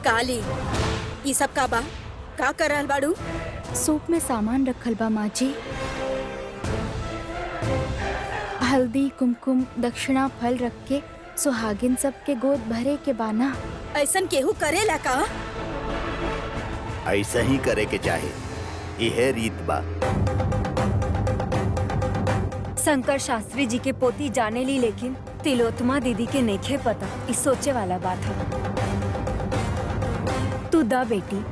काली, ये सब का बा? का कर रहल बाड़ू? सूप में सामान रखल बा माँ जी। हल्दी, कुमकुम, दक्षिणा, फल रख के सुहागिन सबके गोद भरे के बाना। ऐसन केहू करेला का? ऐसा ही करे के चाहे, यह रीत बा। शंकर शास्त्री जी के पोती जाने ली, लेकिन तिलोत्तमा दीदी के नेखे पता। इस सोचे वाला बात है। तू दा बेटी।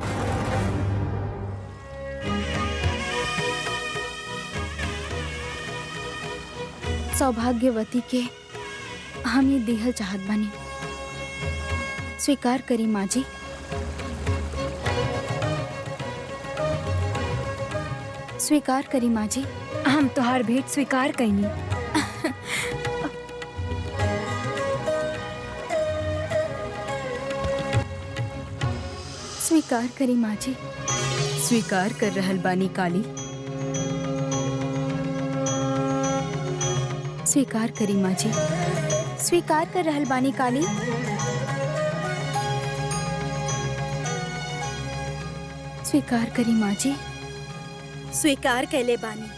सौभाग्यवती के हम ये दिहल चाहत बानी, स्वीकार करी माँ जी। स्वीकार करी माँ जी। हम तोहार भेंट स्वीकार कैनी। स्वीकार करी माँ जी। स्वीकार कर रहल बानी काली। स्वीकार करी माँ जी। स्वीकार कर रहल बानी काली। स्वीकार करी माँ जी। स्वीकार कैले बानी।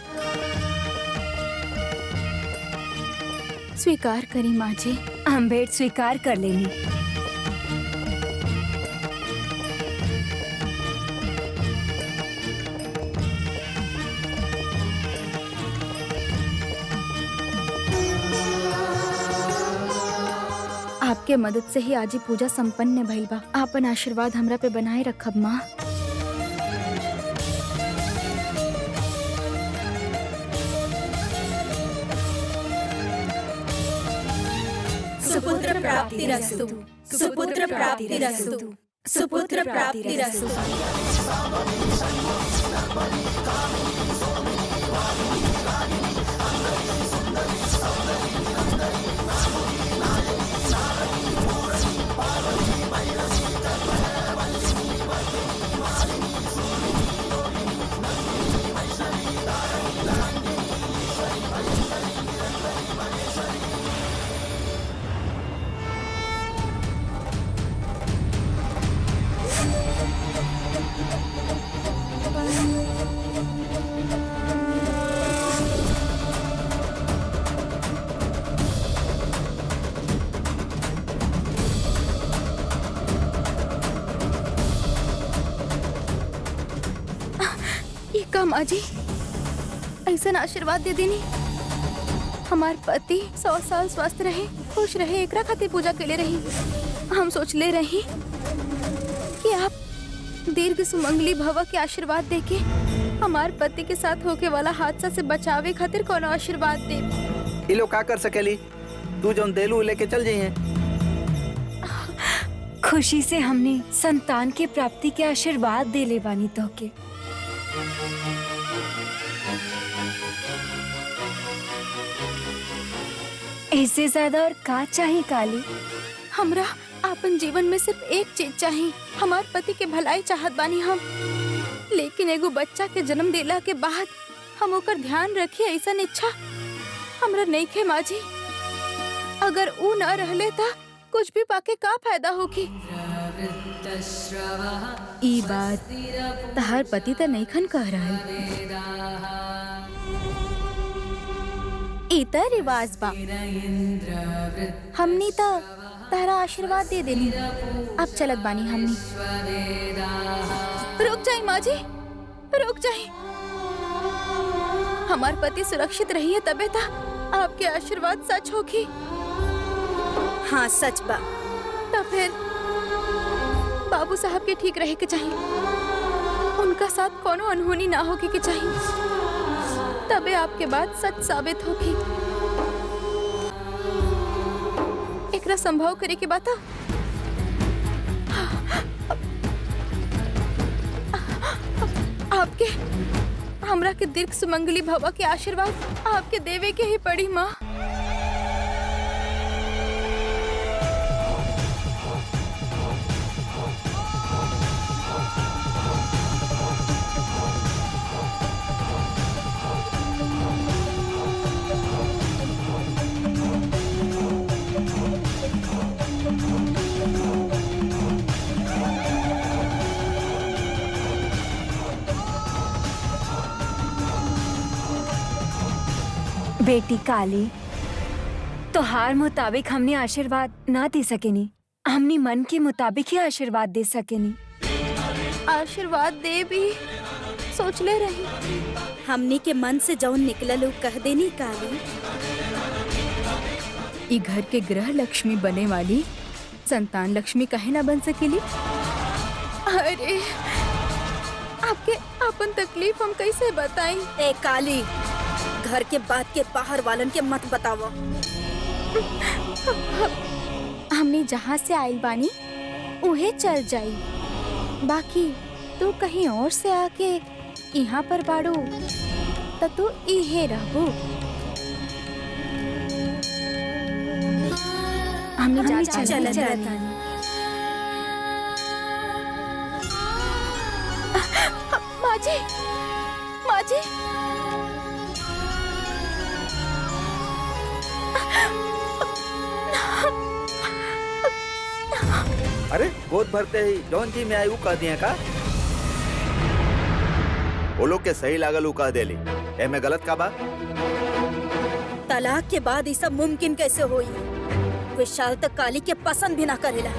स्वीकार करी माँ जी। हम भेंट स्वीकार कर लेनी। आपके मदद से ही आज ही पूजा संपन्न भइल बा। आपन आशीर्वाद हमरा पे बनाए रखब माँ। सुपुत्र प्राप्तिरस्तु। सुपुत्र प्राप्तिरस्तु। सुपुत्र प्राप्तिरस्तु। का माँ जी ऐसा आशीर्वाद दे देनी। हमार पति 100 साल स्वस्थ रहे, खुश रहे, एकरा खातिर पूजा के लिए रही। हम सोच ले रही कि आप दीर्घ सुमंगली भव के आशीर्वाद देके हमार पति के साथ होके वाला हादसा से बचावे खातिर कोनो आशीर्वाद दे। ये लोग का कर सकेली? तू जौन देलू लेके चल जाइए। खुशी से हमने संतान के प्राप्ति के आशीर्वाद दे ले बानी तो के। इससे ज्यादा और का चाहिए काली? हमरा अपन जीवन में सिर्फ एक चीज चाहिए। हमार पति के भलाई चाहत बानी हम, लेकिन एगो बच्चा के जन्म देला के बाद हम ओकर ध्यान रखिए ऐसा इच्छा हमरा नहीं खे माँ जी। अगर ऊ न रहले ता कुछ भी पाके का फायदा होगी। ई बात तहार पति तो नहीं खन कह रहा है। इतर रिवाज बा, हमनी तो तारा आशीर्वाद दे देनी। अब चलत बानी हमनी। रुक जाई माँ जी, रुक जाई। हमार पति सुरक्षित रही है तबे ता आपके आशीर्वाद सच होगी। हाँ सच बा। तो फिर बाबू साहब के ठीक रहे के चाहिए, उनका साथ कोनो अनहोनी ना होगी के चाहिए, तबे आपके बात सच साबित होगी। एकरा संभव करे के बात आपके हमरा के दीर्घ सुमंगली भवा के आशीर्वाद आपके देवे के ही पड़ी माँ। बेटी काली, तोहार मुताबिक हमने आशीर्वाद ना दे सकेनी, हमनी मन के मुताबिक ही आशीर्वाद दे सकेनी। आशीर्वाद दे भी सोच ले रही। हमनी के मन से जौन निकलल उ कह देनी काली। ई घर के ग्रह लक्ष्मी बने वाली संतान लक्ष्मी कहे ना बन सकेली। अरे आपके अपन तकलीफ हम कैसे बताई? ए काली, घर के बात के बाहर वालन के मत बतावो। हमने जहाँ से आइल बानी उहे चल जाई, बाकी तू कहीं और से आके यहाँ पर बाड़ू तो तू इहे रहबू। हमने चलन माँ जी, माँ जी। अरे गोद भरते ही जौन जी में आई उ कह दिया का? वो लोग के सही लागल उ कह देली, एमे गलत का बा? तलाक के बाद ये सब मुमकिन कैसे होई? विशाल तक काली के पसंद भी ना करेला।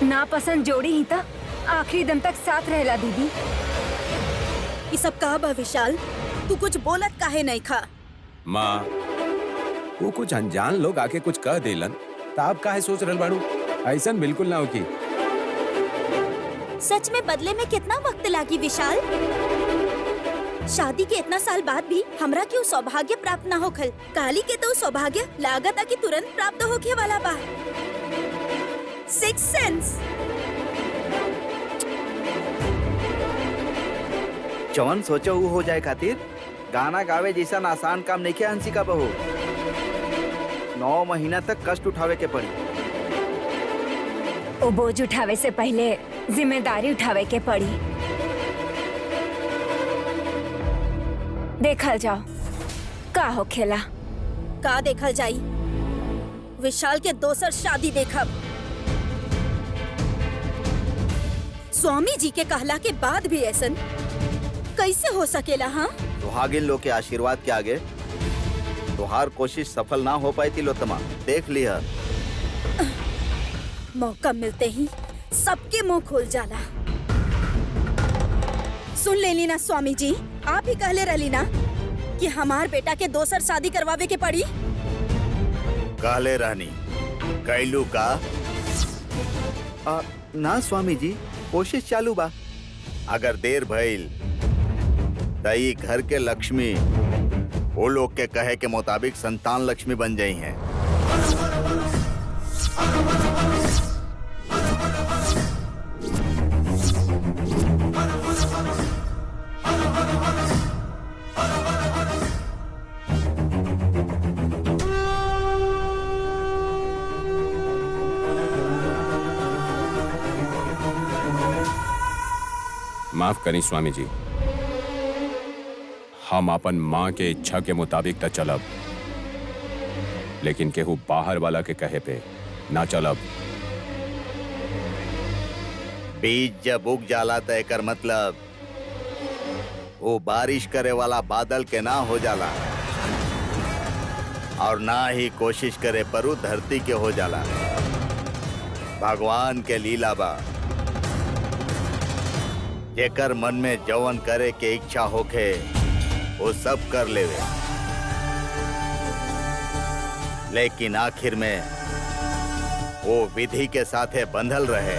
नापसंद जोड़ी ही था, आखिरी दम तक साथ रहला दीदी। ये सब का बा विशाल? तू कुछ बोलत काहे नहीं खा? माँ, वो कुछ अनजान लोग आके कुछ कह देलन, तो आप काहे सोच रहल बाड़ू? ऐसन बिल्कुल ना होकी। सच में बदले में कितना वक्त लागी विशाल? शादी के इतना साल बाद भी हमरा क्यों सौभाग्य प्राप्त ना होखल? काली के तो सौभाग्य लागत कि तुरंत प्राप्त होखे वाला बा। Six sense. जौन सोचो उ हो जाए खातिर गाना गावे जैसा आसान काम नहीं किया हंसी का बहू। 9 महीना तक कष्ट उठावे के पड़ी। ओ बोझ उठावे से पहले जिम्मेदारी उठावे के पड़ी। देखल जाओ का हो खेला। का देखल जाई? विशाल के दोसर शादी देखब। स्वामी जी के कहला के बाद भी ऐसन कैसे हो सकेला? हाँ, सुहागिन लोग के आशीर्वाद के आगे तुहार कोशिश सफल ना हो पाई थी लोतमा, देख लिया। मौका मिलते ही सबके मुंह खुल जाला। सुन लेली ना स्वामी जी, आप ही कहले रहली ना कि हमार बेटा के दोसर शादी करवावे के पड़ी। कहले रहनी, कैलू का? ना स्वामी जी, कोशिश चालू बा। अगर देर भइल तई घर के लक्ष्मी वो लोग के कहे के मुताबिक संतान लक्ष्मी बन जाई हैं। माफ करी स्वामी जी, हम अपन माँ के इच्छा के मुताबिक त चलब, लेकिन केहू बाहर वाला के कहे पे ना चलब। बीज जब उग जाला त एकर मतलब वो बारिश करे वाला बादल के ना हो जाला, और ना ही कोशिश करे पर धरती के हो जाला। भगवान के लीला बा, जेकर मन में जवन करे के इच्छा होखे वो सब कर लेवे, लेकिन आखिर में वो विधि के साथे बंधल रहे,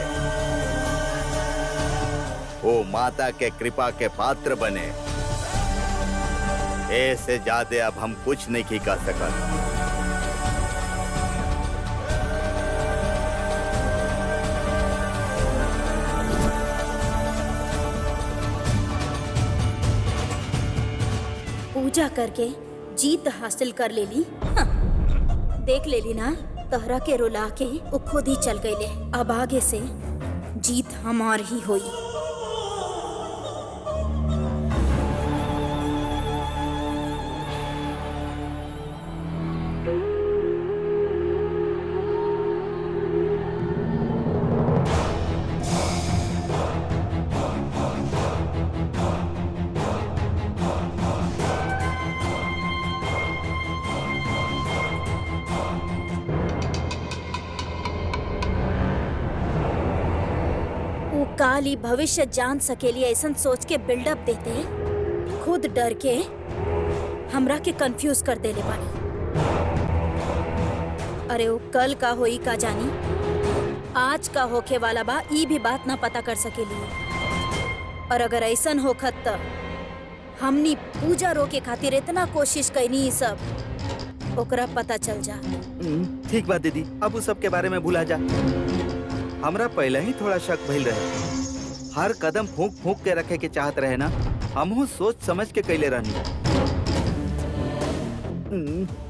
वो माता के कृपा के पात्र बने। ऐसे ज्यादा अब हम कुछ नहीं कह सकते। पूजा करके जीत हासिल कर लेली। हाँ, देख लेली ना, तहरा के रुला के वो खुद ही चल गईले। अब आगे से जीत हमार ही होई। वो काली भविष्य जान सकेली ऐसा सोच के बिल्डअप देते खुद डर के हमरा के कंफ्यूज कर देले बानी। अरे वो कल का होई का जानी, आज का होके वाला बा ई भी बात ना पता कर सकेली। और अगर ऐसन होखत त हमनी पूजा रोके खातिर इतना कोशिश कैनी ई सब ओकरा पता चल जा। ठीक बात दीदी, अब उस सब के बारे में भूला जा। हमरा पहले ही थोड़ा शक भइल रहे, हर कदम फूंक फूंक के रखे के चाहत रहे ना, हमहू सोच समझ के कैले रहनी।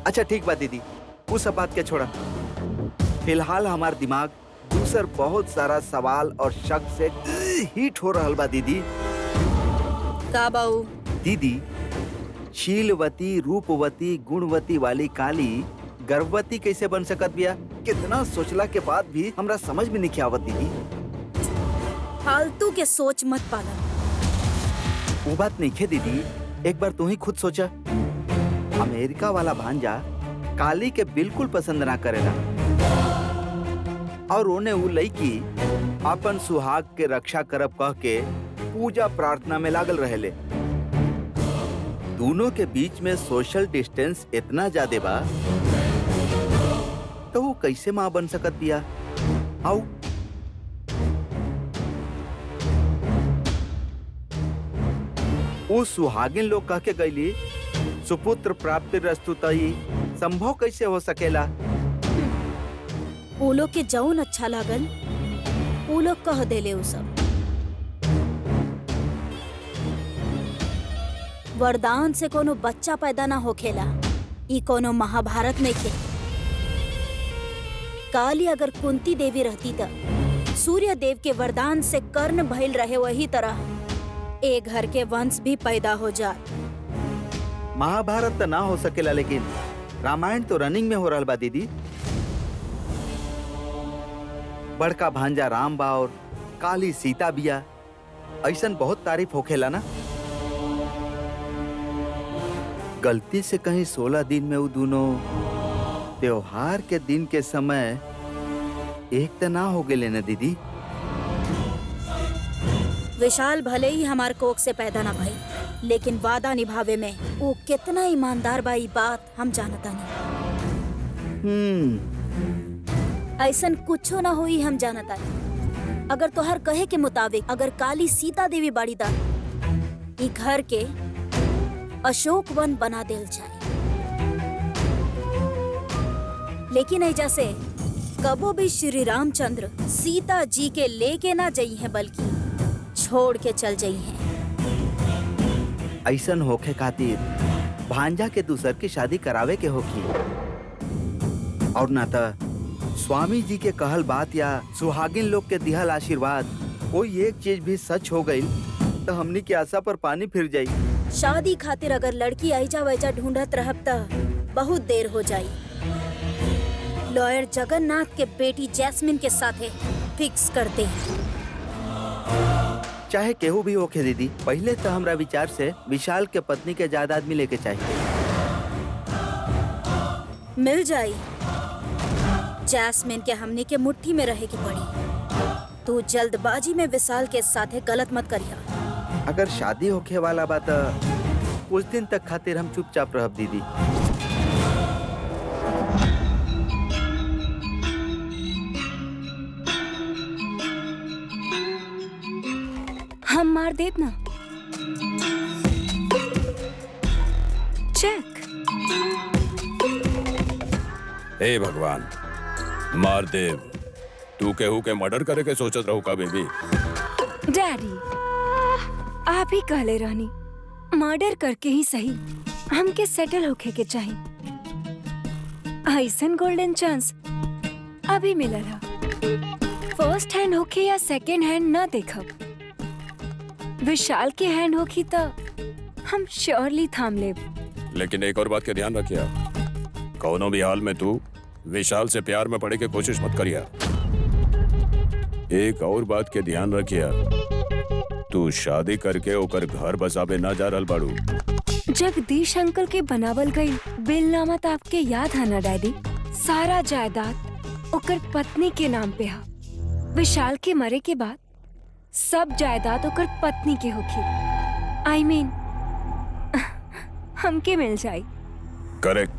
अच्छा ठीक बात दीदी, उस सब बात के छोड़ा। फिलहाल हमार दिमाग दूसर बहुत सारा सवाल और शक से हीट हो रहल बा दीदी। का बाऊ? दीदी, शीलवती, रूपवती, गुणवती वाली काली गर्भवती कैसे बन सकत बिया? कितना सोचला के बाद भी हमरा समझ में नहीं आवत दीदी। फालतू के सोच मत पाला। वो बात नहीं है दीदी, एक बार तू ही खुद सोचा। अमेरिका वाला भांजा काली के बिल्कुल पसंद ना करेला और उन्हें वो लड़की अपन सुहाग के रक्षा करब कह के पूजा प्रार्थना में लागल रहेले। दोनों के बीच में सोशल डिस्टेंस इतना ज्यादा बा तो वो कैसे माँ बन सकत बिया? आओ वो सुहागिन लोग कह के गईली सुपुत्र प्राप्ति रस्तुतई संभव कैसे हो सकेला? वो लोग के जौन अच्छा लागल वो लोग कह देले उ सब। वरदान से कोनो बच्चा पैदा ना होखेला, ई कोनो महाभारत में खे। काली अगर कुंती देवी रहती त सूर्य देव के वरदान से कर्ण भइल रहे, वही तरह ए घर के वंश भी पैदा हो जात। महाभारत तो ना हो सकेला, लेकिन रामायण तो रनिंग में हो रहा बा दीदी। बड़का भांजा राम बा और काली सीता बिया, ऐसन बहुत तारीफ होखेला ना। गलती से कहीं 16 दिन में वो दोनों त्योहार के दिन के समय एक तो ना हो गए ना दीदी। विशाल भले ही हमार कोख से पैदा ना भई, लेकिन वादा निभावे में वो कितना ईमानदार बा ई बात हम जानता नहीं। ऐसन कुछो ना हुई हम जानता नहीं। अगर तोहर कहे के मुताबिक अगर काली सीता देवी बाड़ी दा ई घर के अशोक वन बना देल जाए, लेकिन ऐजा से कबो भी श्री रामचंद्र सीता जी के लेके ना जाई है, बल्कि छोड़ के चल जाई है। ऐसन होखे खातिर भांजा के दूसर की शादी करावे के होखी, और ना तो स्वामी जी के कहल बात या सुहागिन लोग के दिहल आशीर्वाद कोई एक चीज भी सच हो गई तो हमनी की आशा पर पानी फिर जाई। शादी खातिर अगर लड़की ऐजा वैजा ढूंढत रहब त बहुत देर हो जाई। लॉयर जगन्नाथ के बेटी जैस्मिन के साथे फिक्स कर दे। चाहे केहू भी होखे दीदी, पहले तो हमरा विचार से विशाल के पत्नी के जायदाद मिले के चाहिए। मिल जाई। जैस्मिन के हमनी के मुट्ठी में रहे की पड़ी। तू जल्दबाजी में विशाल के साथे गलत मत करिया। अगर शादी होखे वाला बा त कुछ दिन तक खातिर हम चुपचाप रहब दीदी। हम मार देब ना। चेक। हे भगवान, मार देव, तू केहू के मर्डर करे के सोचत रहू का बेबी? डैडी, आप ही कहले रहनी मर्डर करके ही सही हमके सेटल होके के चाहिए। ऐसन गोल्डन चांस अभी मिला रहा। फर्स्ट हैंड होके या सेकंड हैंड ना देखब, विशाल के हैंड होगी तो हम श्योरली थाम लेब। लेकिन एक और बात के ध्यान रखिया, कौनो भी हाल में तू विशाल से प्यार में पड़े के कोशिश मत करिया। एक और बात के ध्यान रखिया, तू शादी करके ओकर घर बसाबे ना जा रहल बाड़ू। जगदीश अंकल के बनावल गई बिलनामा तो आपके याद है ना डैडी? सारा जायदाद ओकर पत्नी के नाम पे हा। विशाल के मरे के बाद सब जायदाद ओकर पत्नी के होखी। आई मीन हमके मिल जाई। करेक्ट।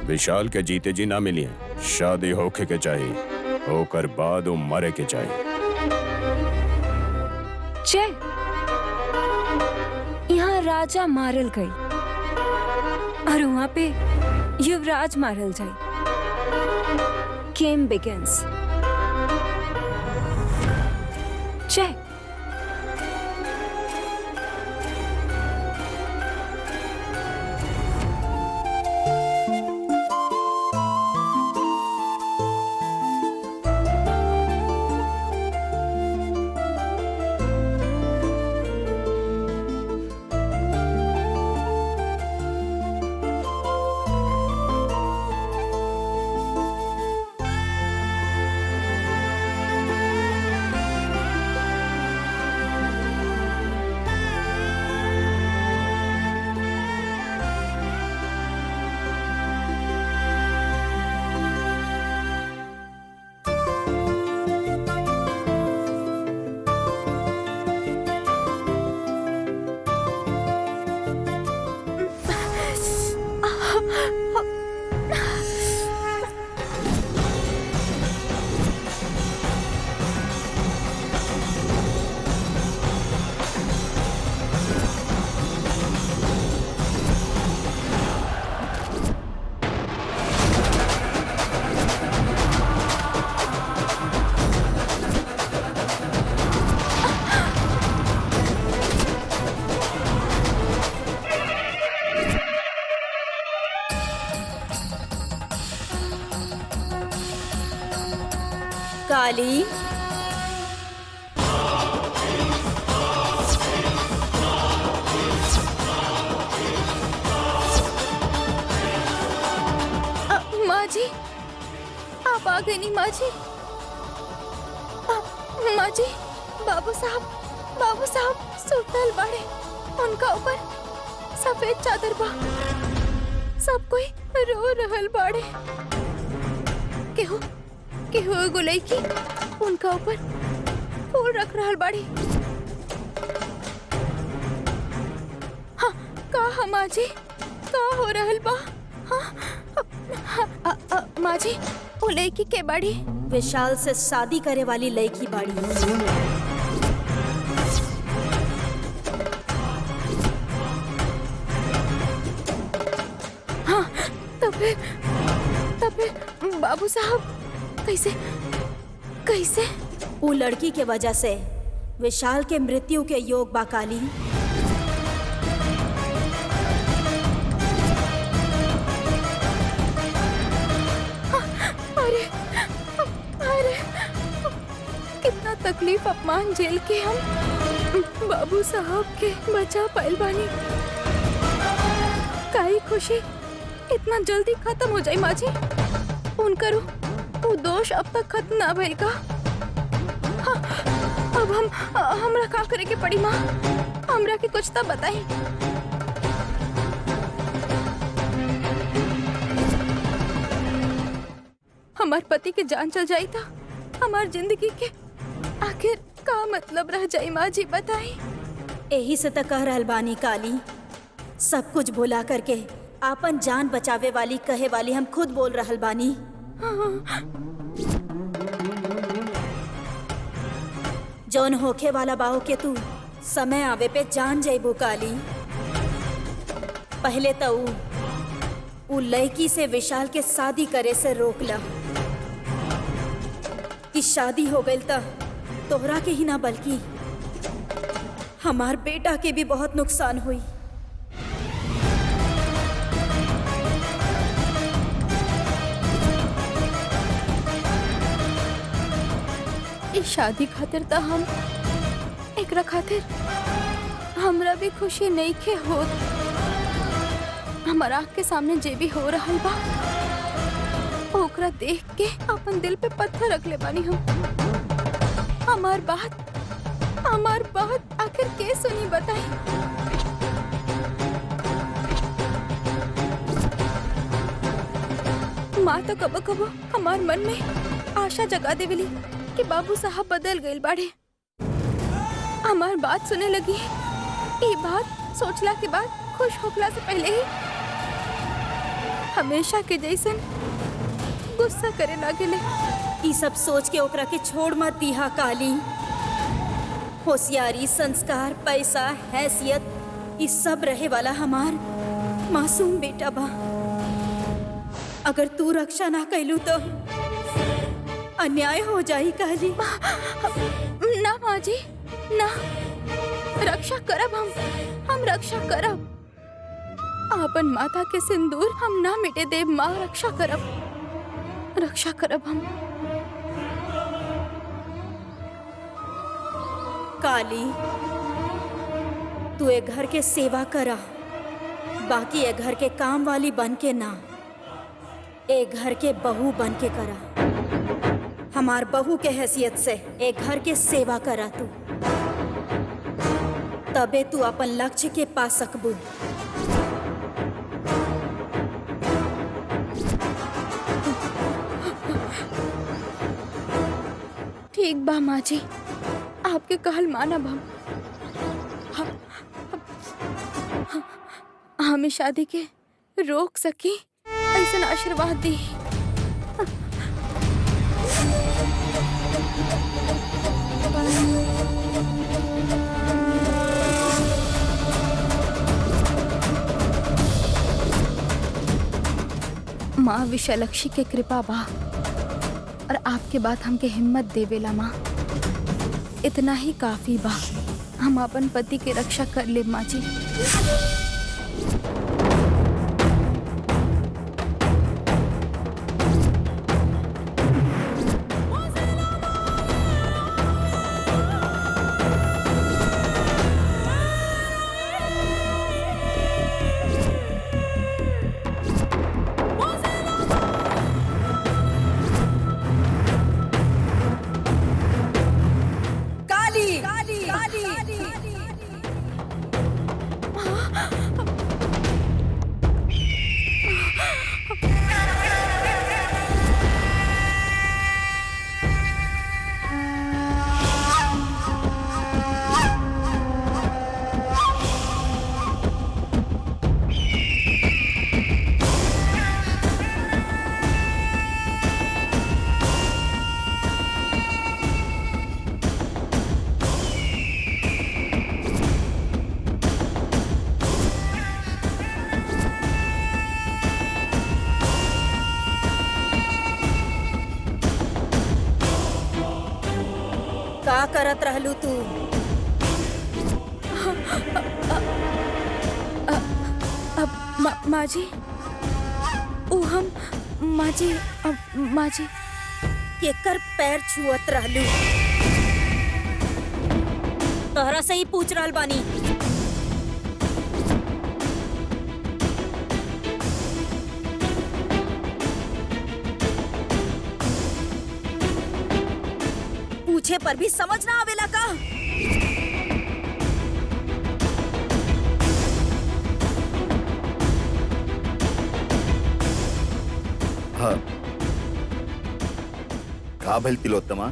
विशाल के जीते जी ना मिली है, शादी होके के चाहिए, होकर बाद वो मरे के चाहिए। जय, यहाँ राजा मारल गई और वहाँ पे युवराज मारल जाए। Game begins. जय, काली, माँ जी, आप आ गई नहीं माँ जी। माँ जी, बाबू साहब सुतल बाड़े, उनका ऊपर सफेद चादर बा, सब कोई रो रहल बाड़े। केहू एगो लइकी उनका ऊपर फूल रख रहल बाड़ी। हाँ, का माँ जी, का हो रहल बा? हाँ, माँ जी, वो लड़की के बाड़ी विशाल से शादी करे वाली लड़की बाड़ी। हाँ, तब फिर बाबू साहब कैसे? वो लड़की के वजह से विशाल के मृत्यु के योग बा काली। अरे कितना तकलीफ अपमान झेल के हम बाबू साहब के बचा पाइल बानी। काई खुशी इतना जल्दी खत्म हो जाए माँ जी। उनकरो वो दोष अब तक खत्म ना भइल का? हाँ, अब हमरा का करे के पड़ी माँ? हमरा के कुछ तो बताई। हमार पति के जान चल जाई था, हमार जिंदगी के आखिर का मतलब रह जाई माँ जी, बताई। यही से तो कह रहल बानी काली, सब कुछ भुला करके आपन जान बचावे वाली कहे वाली हम खुद बोल रहल बानी। जौन होखे वाला बाहो के तू समय आवे पे जान जाइबू काली। पहले तो ऊ लड़की से विशाल के शादी करे से रोकला कि शादी हो गई त तोहरा के ही ना बल्कि हमार बेटा के भी बहुत नुकसान हुई। इस शादी खातिर तो हम एकरा खातिर हमरा भी खुशी नहीं के होत। हमारा आँख के सामने जे भी हो रहा बा ओकरा देख के अपन दिल पे पत्थर रख ले बानी हम। हमार बात आखिर के सुनी बताई। माँ तो कबो कबो हमार मन में आशा जगा देवेली कि बाबू साहब बदल गए बाड़े। हमार बात सुने लगी। ये बात सोचला के बाद खुश होखला से पहले ही हमेशा के जैसन गुस्सा करे लागेले। ई सब सोच के ओकरा के छोड़ मत दिहा काली। होशियारी, संस्कार, पैसा, हैसियत, ई सब रहे वाला हमार मासूम बेटा बा। अगर तू रक्षा ना कैलू तो अन्याय हो जाई काली। ना माँ जी, ना, रक्षा करब हम रक्षा करब। आपन माता के सिंदूर हम ना मिटे देव माँ, रक्षा करब हम। काली, तू ए घर के सेवा करा, बाकी ए घर के काम वाली बन के ना, ए घर के बहू बन के करा। हमार बहू के हैसियत से ए घर के सेवा करा तू, तबे तू अपन लक्ष्य के पा सकबू। ठीक बा माँ जी, आपके कहल मानब हम शादी के रोक सकी, ऐसा आशीर्वाद दी। माँ विशालक्षी के कृपा बा और आपके बात हमके हिम्मत देवेला माँ, इतना ही काफी बा। हम अपन पति के रक्षा कर ले माँ जी। का करत रहलू तू? माँ जी, हम माँ जी केकर पैर छुअत रहलू? तोहरा से ही पूछ रहल बानी। पूछे पर भी समझ ना आवेला का? हाँ, का भइल तिलोत्तमा?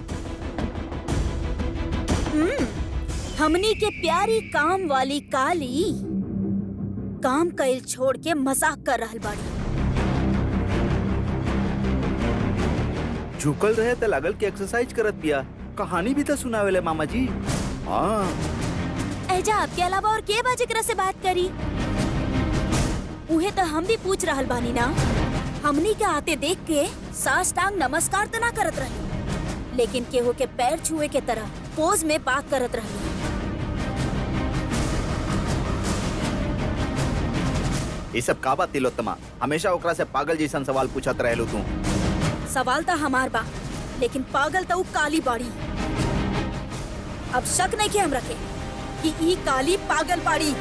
हमनी के प्यारी काम वाली काली काम कैल छोड़ के मजाक कर रहल बाड़ी। झुकल रहे तो लागल के एक्सरसाइज करत पिया। कहानी भी तो सुनावेले मामा जी। हाँ, एजा आपके अलावा और के बा जेकरा से बात करी? उहे तो हम भी पूछ रहल बानी ना। हमनी के आते देख के साष्टांग नमस्कार तो ना करत रही, लेकिन केहू के पैर छुए के तरह पोज में बात करत रही। ये सब का बात तिलोत्तमा? हमेशा ओकरा से पागल जैसन सवाल पूछत रहेलू तू। सवाल तो हमार बा, लेकिन पागल तो उ काली बाड़ी। अब शक नहीं के हम रखे कि ई काली पागल बाड़ी।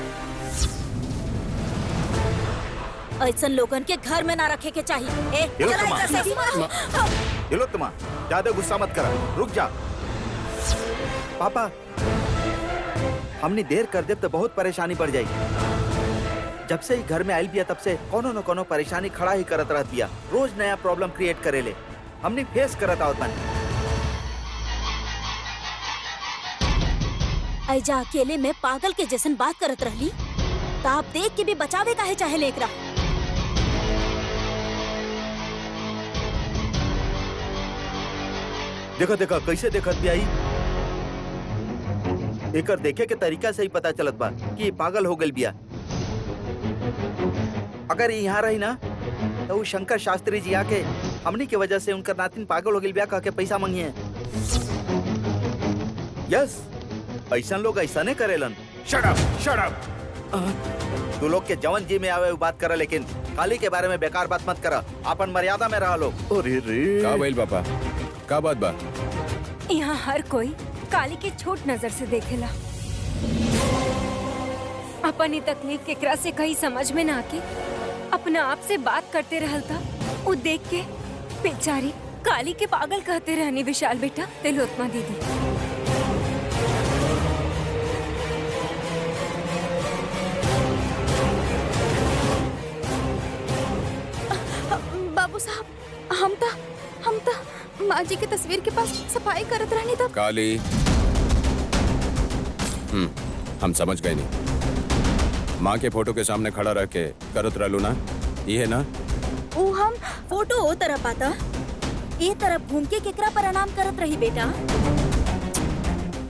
ऐसन लोगन के घर में ना रखे के चाहिए। ए, चला इधर से। तिलोत्तमा, ज्यादा गुस्सा मत करा, रुक जा। पापा, हमने देर कर दे तो बहुत परेशानी बढ़ जाएगी। जब से ही घर में आयल बिया तब से कोनो न कोनो परेशानी खड़ा ही करत रहत बिया। रोज नया प्रॉब्लम क्रिएट करेले। हमने फेस करत आवत बानी। ऐजा अकेले में पागल के जैसन बात करत रहली तो आप देख के भी बचावे काहे चाहे लेकरा। देखो देखो कैसे देखत भी आई। एकर देखे के तरीका से ही पता चलत बा कि पागल हो गई बिया। अगर यहाँ रही ना तो वो शंकर शास्त्री जी आके हमनी के वजह से उनका नातिन पागल हो गई बिया कह के पैसा मांगिए। यस, ऐसा लोग ऐसा नहीं करेलन। Shut up, shut up. तू लोग के जवन जी में आवे वो बात करा, लेकिन काली के बारे में बेकार बात मत करा। अपन मर्यादा में रहा लोग। अरे रे का भइल पापा, का बात बा? यहाँ हर कोई काली के छोट नजर से देखेला। अपनी तकलीफ केकरा से कहीं समझ में ना आके अपना आप से बात करते रहल था। वो देख के बेचारी काली के पागल कहते रहनी विशाल बेटा, तिलोत्तमा दीदी। बाबू साहब, हम तो माँ जी की तस्वीर के पास सफाई करत रहनी तब। काली, हम समझ गए नहीं। माँ के फोटो के सामने खड़ा रह के करत रहलू ना, ये है ना? वो हम फोटो ओ तरफ पाता, ए तरफ घूम के केकरा प्रणाम करत रही बेटा।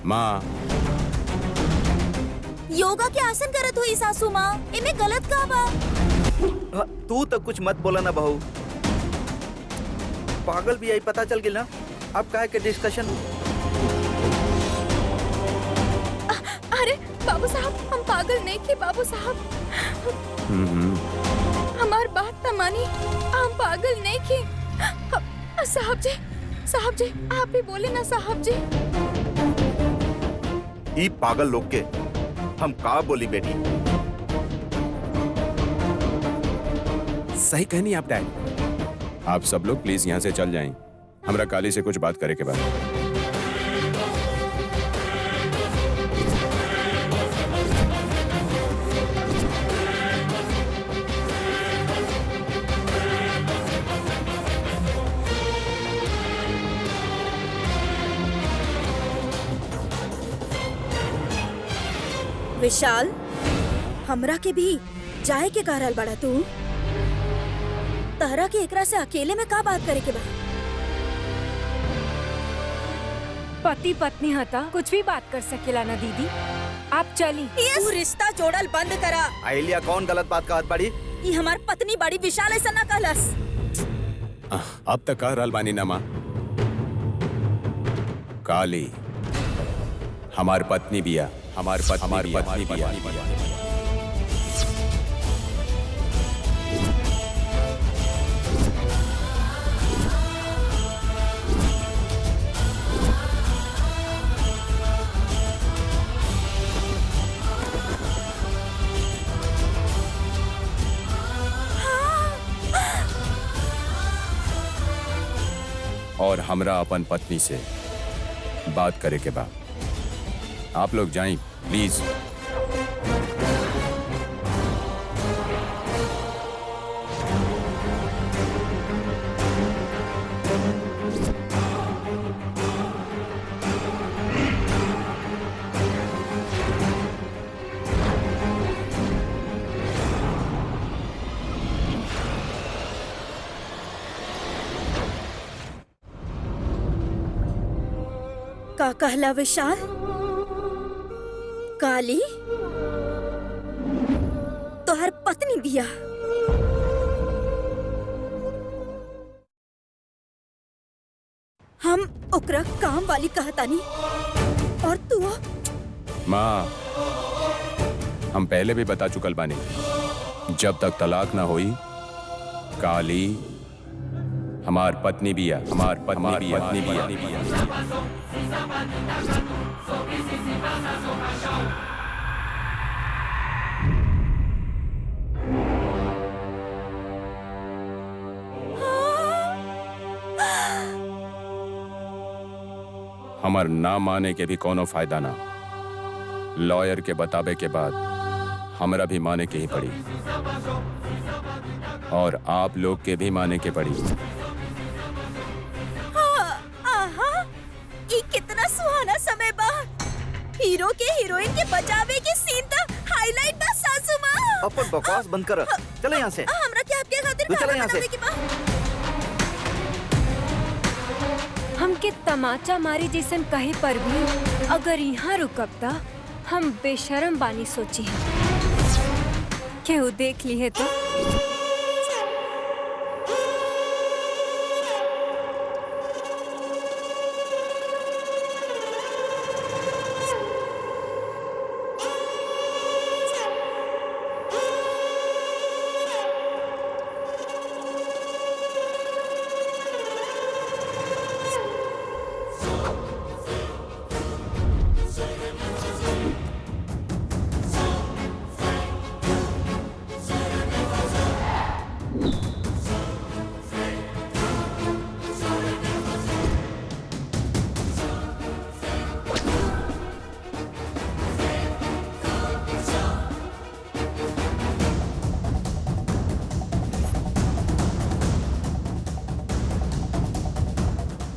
माँ, योगा के आसन करत हुई सासू माँ, इमे गलत का बा? तू तो कुछ मत बोला ना बहू। पागल भी आई पता चल गई ना। अब काहे के डिस्कशन? अरे बाबू साहब, हम पागल नहीं थे बाबू साहब। हमार बात तो मानी, हम पागल नहीं थे। साहब जी, आप भी बोले ना साहब जी। ई पागल लोग के हम का बोली बेटी? सही कहनी आप डैड। आप सब लोग प्लीज यहाँ से चल जाएं। हमरा काली से कुछ बात करे के बाद। विशाल, हमरा के भी जाए के कहल बड़ा तू। तहरा के एकरा से अकेले में का बात करे के बा? पति पत्नी हता कुछ भी बात कर सकेला ना दीदी। आप चली। तू रिश्ता जोड़ल बंद करा। आइलिया कौन गलत बात कहत बाड़ी? ये हमार पत्नी बड़ी, विशाल ऐसा ना कहलस। अब तक कह रहल बानी ना माँ। काली हमार पत्नी बिया, हमार पत्नी बिया। और हमरा अपन पत्नी से बात करे के बाद आप लोग जाएं प्लीज। का कहला विशाल? काली तोहर पत्नी बिया? हम ओकरा काम वाली कहतानी और तू? माँ, हम पहले भी बता चुकल बानी, जब तक तलाक ना होई काली हमार पत्नी बिया, हमार पत्नी बिया। हमार ना माने के भी कोनो फायदा ना। लॉयर के बतावे के बाद हमरा भी माने के ही पड़ी और आप लोग के भी माने के पड़ी। आहा, ये कितना सुहाना समय बा। हीरो के हीरोइन के बचावे के सीन तो हाईलाइट बस सासू माँ। अपन बकवास बंद कर, चले यहाँ से। हमरा के आपके खातिर तू चला खाना यहाँ से। बनावे के बा। हमके तमाचा मारी जैसन कहे पर भी अगर यहाँ रुकब त हम बेशरम बानी सोची है। केहू देख ली है तो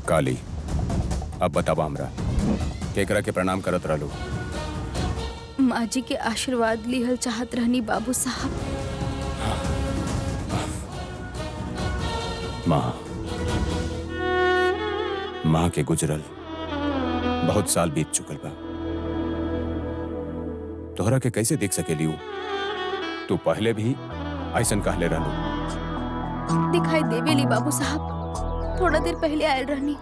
काली, अब बतावा हमरा केकरा के प्रणाम करत रहलू। माँ जी के आशीर्वाद लिहल चाहत रहनी बाबू साहब। माँ के गुजरल बहुत साल बीत चुकल बा। तोहरा के कैसे देख सकेली? तू पहले भी ऐसन कहले रहलू। दिखाई देवेली बाबू साहब, थोड़ा देर पहले आयल रहनी।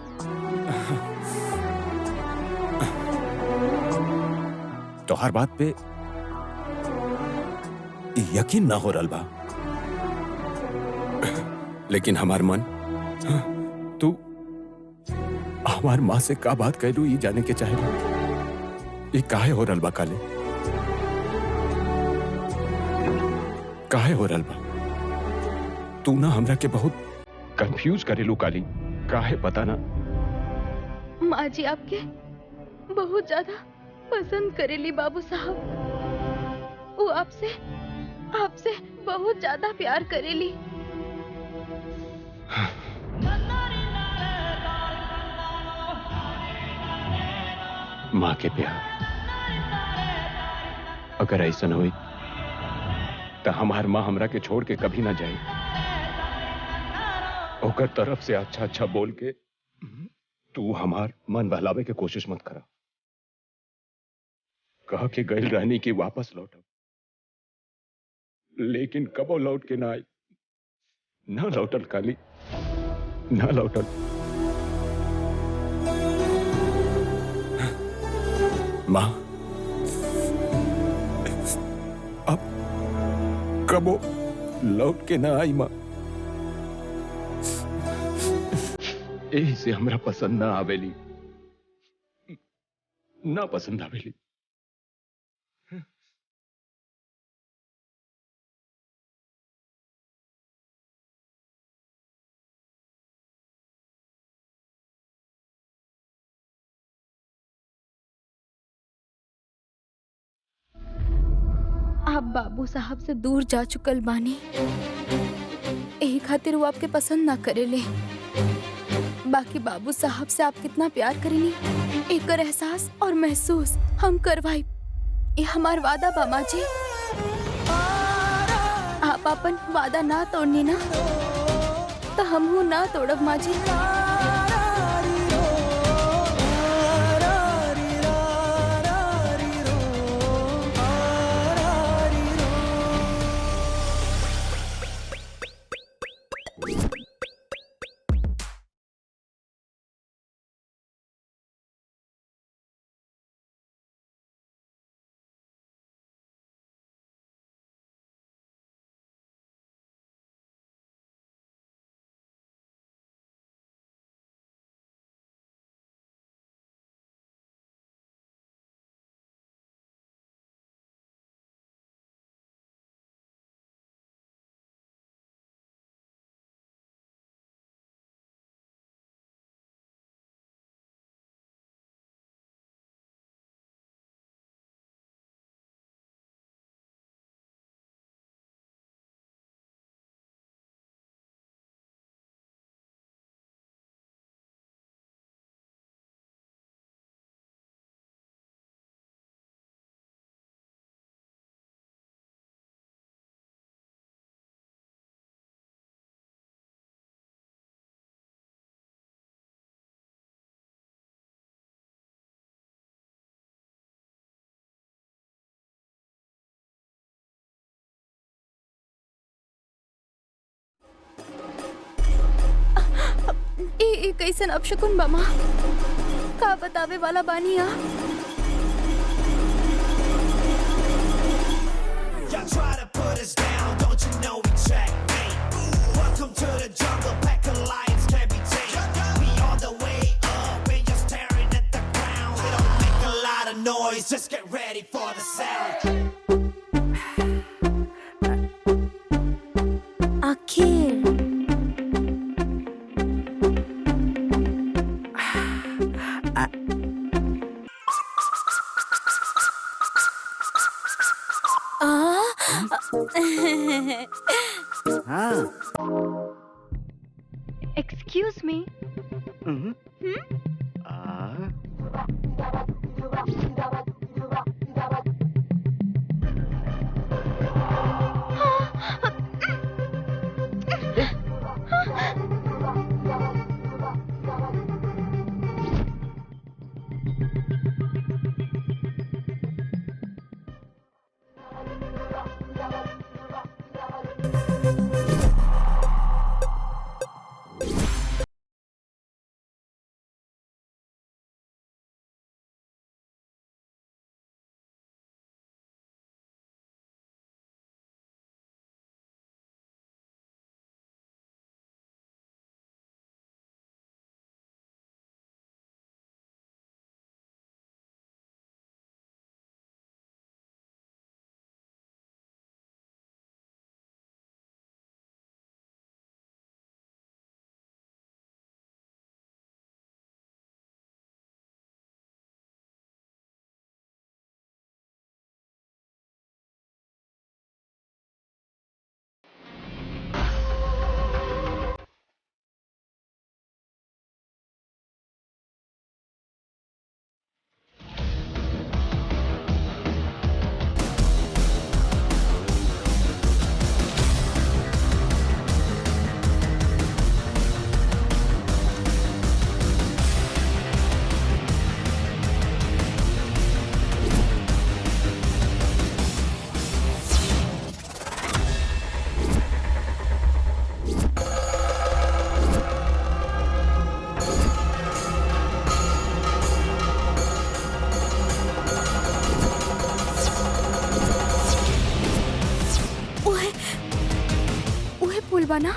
तोहर बात पे यकीन ना हो रहल बा, लेकिन हमार मन, तू हमार माँ से का बात कहलू ये जाने के चाहे। ये काहे हो रहल बा काले? काहे हो रहल बा? तू ना हमरा के बहुत कंफ्यूज करेलू काली। काहे पता ना। माँ जी आपके बहुत ज्यादा पसंद करेली बाबू साहब। वो आपसे बहुत ज्यादा प्यार करेली। माँ के प्यार अगर ऐसा न हुई तो हमार माँ हमरा के छोड़ के कभी ना जाए। ओकर तरफ से अच्छा अच्छा बोल के तू हमार मन बहलावे के कोशिश मत करा। कह के गइल रहनी कि वापस लौटब, लेकिन कबो लौट के ना आई। ना लौटल काली, ना लौटल। माँ अब कबो लौट के ना आई। माँ यही से हमरा पसंद ना आवेली, ना पसंद आवेली। आप बाबू साहब से दूर जा चुकल बानी, यही खातिर वो आपके पसंद ना करेले। बाकी बाबू साहब से आप कितना प्यार करेनी, एक एहसास और महसूस हम करवाई। ये हमार वादा बा माँ जी। आप अपन वादा ना तोड़नी ना, तो हम हूँ ना तोड़ब माँ जी। ए कैसन अपशकुन बा माँ, का बतावे वाला बानी आ? Y'all try to put us down, don't you know we checkmate? Welcome to the jungle, pack of lions can't be tamed. We on the way up, and you're staring at the ground. We don't make a lot of noise, just get ready for the sound. आखिर हाँ। Excuse me. बना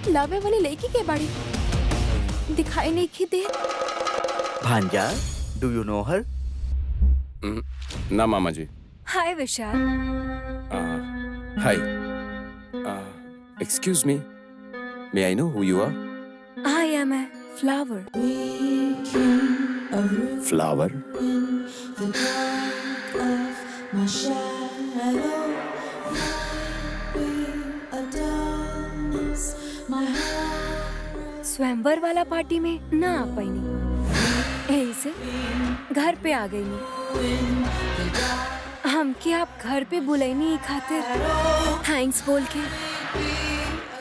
लावे वाली लड़की के बाड़ी दिखाई नहीं की दे। भांजा, डू यू नो हर? ना मामा जी। हाय विशाल। हाय। Excuse me, may I know who you are? I am a flower. Flower? स्वयंवर वाला पार्टी में ना आ पाई यही से घर पे आ गई नहीं। हम कि आप घर पे बुलाईनी खातिर थैंक्स बोल के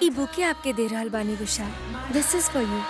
ई बुके आपके दे रहल बानी विशाल। दिस इज फॉर यू।